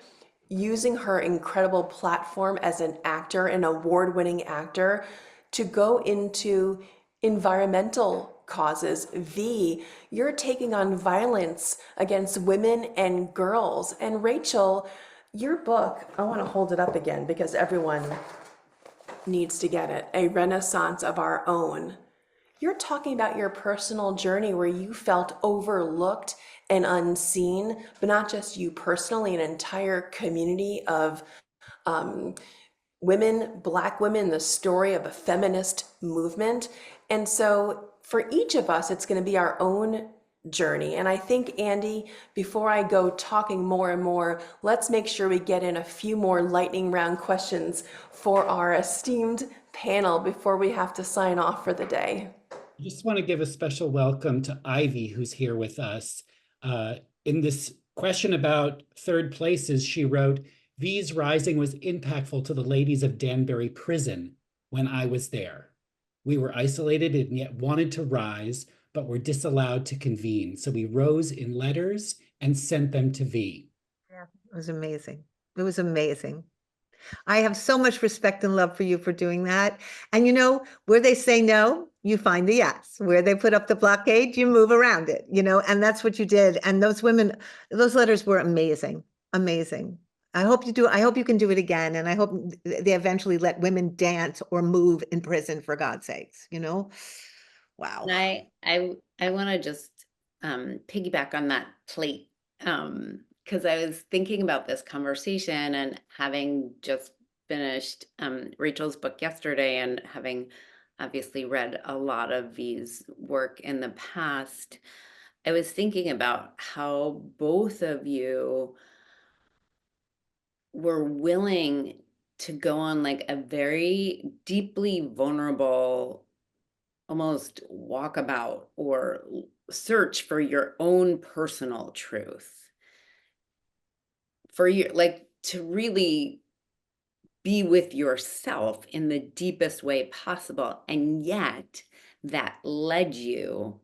using her incredible platform as an actor, an award-winning actor, to go into environmental causes. V, you're taking on violence against women and girls. And Rachel, your book, I want to hold it up again because everyone needs to get it, A Renaissance of Our Own. You're talking about your personal journey where you felt overlooked and unseen, but not just you personally, an entire community of women, Black women, the story of a feminist movement. And so for each of us, it's going to be our own journey. And I think, Andy, before I go talking more and more, let's make sure we get in a few more lightning round questions for our esteemed panel before we have to sign off for the day. I just want to give a special welcome to Ivy, who's here with us. In this question about third places, she wrote, V's rising was impactful to the ladies of Danbury Prison when I was there. We were isolated and yet wanted to rise, but were disallowed to convene. So we rose in letters and sent them to V. Yeah, it was amazing. It was amazing. I have so much respect and love for you for doing that. And you know, where they say no, you find the yes. Where they put up the blockade, you move around it, you know, and that's what you did. And those women, those letters were amazing, amazing. I hope you can do it again. And I hope they eventually let women dance or move in prison, for God's sakes, you know? Wow. And I want to just piggyback on that plate, because I was thinking about this conversation and having just finished Rachel's book yesterday and having obviously read a lot of V's work in the past. I was thinking about how both of you were willing to go on like a very deeply vulnerable, almost walkabout or search for your own personal truth, for your, like, to really be with yourself in the deepest way possible. And yet that led you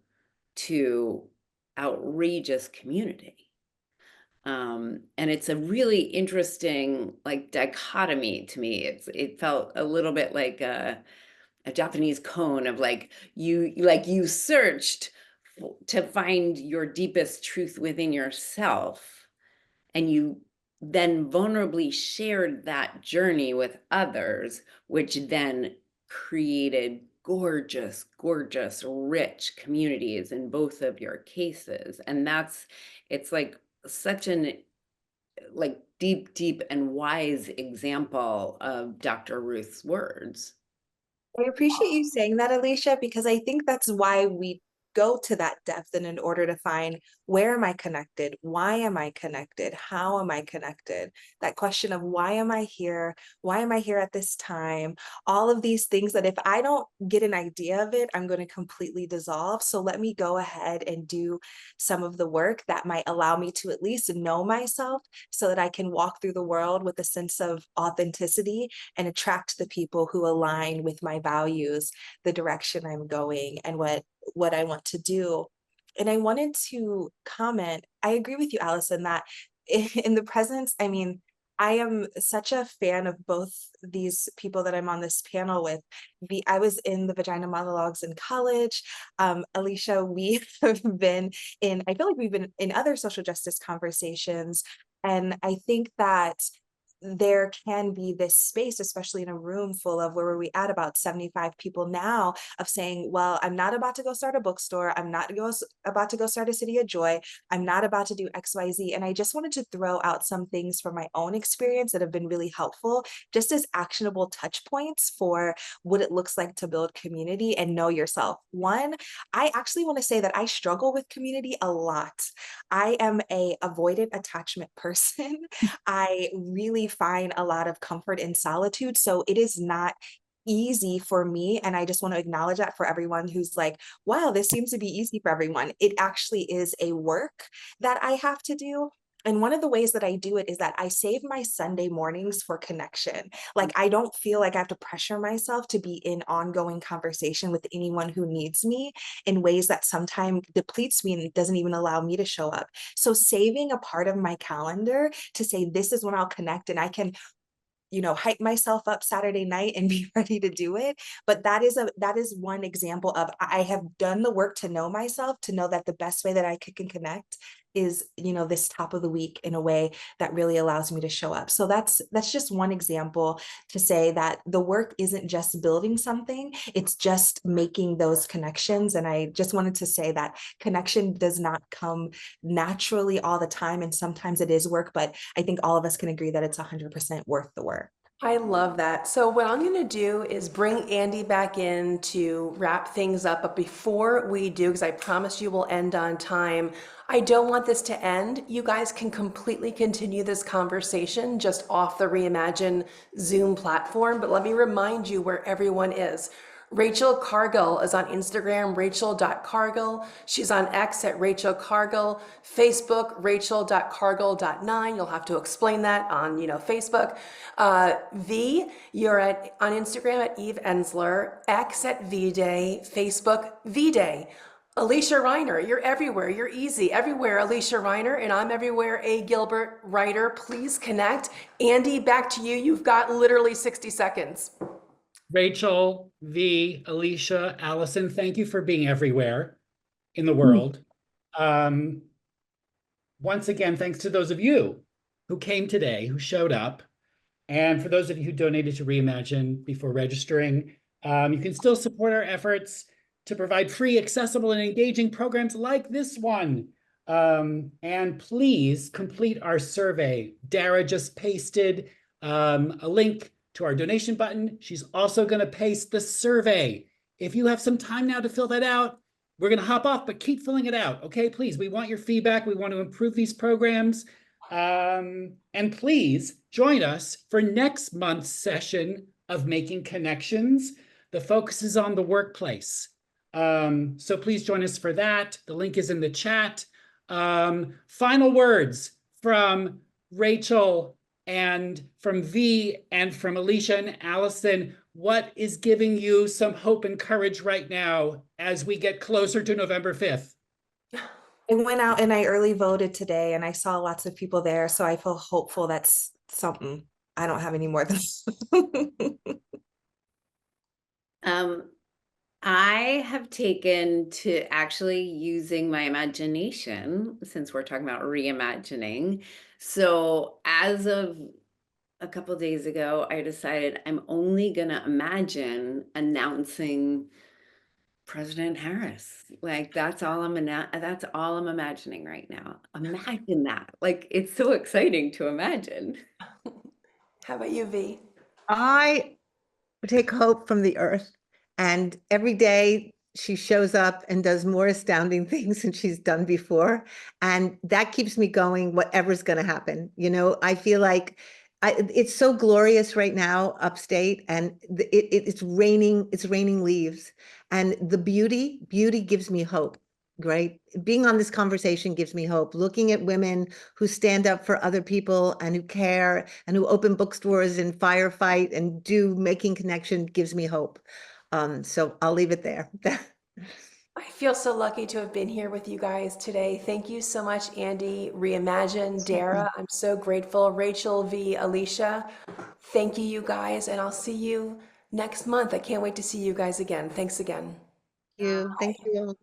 to outrageous community. And it's a really interesting like dichotomy to me. It felt a little bit like a Japanese koan of like you searched to find your deepest truth within yourself, and you then vulnerably shared that journey with others, which then created gorgeous, gorgeous, rich communities in both of your cases. And it's like such an like deep, deep and wise example of Dr. Ruth's words. I appreciate you saying that, Alysia, because I think that's why we go to that depth and in order to find where am I connected? Why am I connected? How am I connected? That question of why am I here? Why am I here at this time? All of these things that if I don't get an idea of it, I'm going to completely dissolve. So let me go ahead and do some of the work that might allow me to at least know myself so that I can walk through the world with a sense of authenticity and attract the people who align with my values, the direction I'm going, and what I want to do. And I wanted to comment, I agree with you, Allison, that in the presence, I mean, I am such a fan of both these people that I'm on this panel with. I was in the Vagina Monologues in college. Alysia, we have been in, I feel like we've been in other social justice conversations. And I think that there can be this space, especially in a room full of, where were we at, about 75 people now, of saying, well, I'm not about to go start a bookstore. I'm not about to go start a City of Joy. I'm not about to do XYZ. And I just wanted to throw out some things from my own experience that have been really helpful, just as actionable touch points for what it looks like to build community and know yourself. One, I actually want to say that I struggle with community a lot. I am a avoidant attachment person. I really find a lot of comfort in solitude. So it is not easy for me. And I just want to acknowledge that for everyone who's like, wow, this seems to be easy for everyone. It actually is a work that I have to do. And one of the ways that I do it is that I save my Sunday mornings for connection. Like, I don't feel like I have to pressure myself to be in ongoing conversation with anyone who needs me in ways that sometimes depletes me and doesn't even allow me to show up. So saving a part of my calendar to say, this is when I'll connect, and I can, you know, hype myself up Saturday night and be ready to do it. But that is one example of, I have done the work to know myself, to know that the best way that I can connect is, you know, this top of the week in a way that really allows me to show up. So that's just one example to say that the work isn't just building something, it's just making those connections. And I just wanted to say that connection does not come naturally all the time. And sometimes it is work, but I think all of us can agree that it's 100% worth the work. I love that. So what I'm going to do is bring Andy back in to wrap things up. But before we do, because I promise you we'll end on time, I don't want this to end. You guys can completely continue this conversation just off the Reimagine Zoom platform. But let me remind you where everyone is. Rachel Cargle is on Instagram, rachel.cargle. She's on X at Rachel Cargle. Facebook, rachel.cargle.9. You'll have to explain that on, Facebook. You're on Instagram at Eve Ensler, X at VDay, Facebook VDay. Alysia Reiner, you're everywhere. You're easy. Everywhere, Alysia Reiner, and I'm everywhere, A. Gilbert writer. Please connect. Andy, back to you. You've got literally 60 seconds. Rachel, V, Alysia, Allison, thank you for being everywhere in the world. Once again, thanks to those of you who came today, who showed up. And for those of you who donated to Reimagine before registering, you can still support our efforts to provide free, accessible, and engaging programs like this one. And please complete our survey. Dara just pasted a link to our donation button. She's also going to paste the survey. If you have some time now to fill that out, we're going to hop off, but keep filling it out. Okay, please. We want your feedback. We want to improve these programs. And please join us for next month's session of Making Connections. The focus is on the workplace. So please join us for that. The link is in the chat. Final words from Rachel and from V and from Alysia and Allison. What is giving you some hope and courage right now as we get closer to November 5th? I went out and I early voted today and I saw lots of people there. So I feel hopeful that's something. I don't have any more than I have taken to actually using my imagination, since we're talking about reimagining. So as of a couple days ago, I decided I'm only gonna imagine announcing President Harris. Like that's all I'm imagining right now. Imagine that. Like it's so exciting to imagine. How about you, V? I take hope from the earth, and every day she shows up and does more astounding things than she's done before. And that keeps me going, whatever's going to happen. I feel like it's so glorious right now upstate, and it's raining leaves, and the beauty gives me hope. Right? Being on this conversation gives me hope. Looking at women who stand up for other people and who care and who open bookstores and firefight and do Making Connection gives me hope. So I'll leave it there. I feel so lucky to have been here with you guys today. Thank you so much, Andy, Reimagine, Dara. I'm so grateful. Rachel, V, Alysia. Thank you, you guys, and I'll see you next month. I can't wait to see you guys again. Thanks again. Thank you.